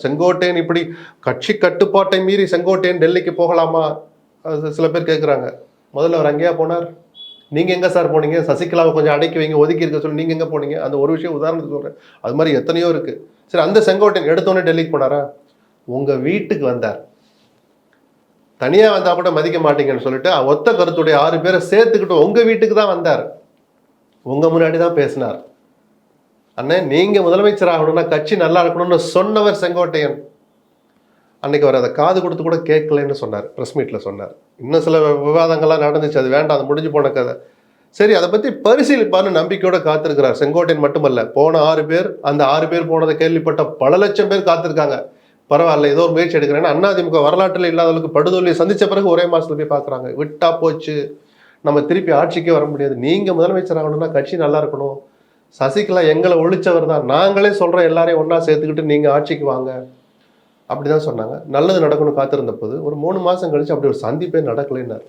செங்கோட்டையன் இப்படி கட்சி கட்டுப்பாட்டை மீறி செங்கோட்டையன் டெல்லிக்கு போகலாமா? அது சில பேர் கேட்குறாங்க. முதல்ல அவர் அங்கேயா போனார்? நீங்கள் எங்கே சார் போனீங்க? சசிகலாவை கொஞ்சம் அடக்கி வைங்க, ஒதுக்கி இருக்க சொல்லி நீங்கள் எங்கே போனீங்க? அந்த ஒரு விஷயம் உதாரணத்துக்கு சொல்கிறேன். அது மாதிரி எத்தனையோ இருக்குது. சரி, அந்த செங்கோட்டையன் எடுத்தோன்னே டெல்லிக்கு போனாரா? உங்கள் வீட்டுக்கு வந்தார். தனியாக வந்தால் கூட மதிக்க மாட்டீங்கன்னு சொல்லிட்டு ஒத்த கருத்துடைய 6 பேரை சேர்த்துக்கிட்டு உங்கள் வீட்டுக்கு தான் வந்தார். உங்கள் முன்னாடி தான் பேசினார். அண்ணே, நீங்கள் முதலமைச்சர் ஆகணும்னா கட்சி நல்லா இருக்கணும்னு சொன்னவர் செங்கோட்டையன். அன்னைக்கு அவர் அதை காது கொடுத்து கூட கேட்கலன்னு சொன்னார், ப்ரெஸ் மீட்டில் சொன்னார். இன்னும் சில விவாதங்கள்லாம் நடந்துச்சு, அது வேண்டாம், அது முடிஞ்சு போன கதை. சரி, அதை பற்றி பரிசீலிப்பான்னு நம்பிக்கையோடு காத்திருக்கிறார். செங்கோட்டையன் மட்டுமல்ல, போன 6 பேர், அந்த 6 பேர் போனதை கேள்விப்பட்ட பல லட்சம் பேர் காத்திருக்காங்க. பரவாயில்ல, ஏதோ ஒரு முயற்சி எடுக்கிறேன். அதிமுக வரலாற்றில் இல்லாதவர்களுக்கு படுதோல்வியை சந்தித்த பிறகு ஒரே மாதத்துல போய் பார்க்குறாங்க. விட்டா போச்சு, நம்ம திருப்பி ஆட்சிக்கே வர முடியாது. நீங்கள் முதலமைச்சர் ஆகணும்னா கட்சி நல்லா இருக்கணும். சசிகலா எங்களை ஒழிச்சவர் தான், நாங்களே சொல்கிறோம் எல்லாரையும் ஒன்றா சேர்த்துக்கிட்டு நீங்கள் ஆட்சிக்கு வாங்க அப்படி தான் சொன்னாங்க. நல்லது நடக்கணும்னு காத்திருந்த போது ஒரு 3 மாதம் கழிச்சு அப்படி ஒரு சந்திப்பே நடக்கலைன்னார்.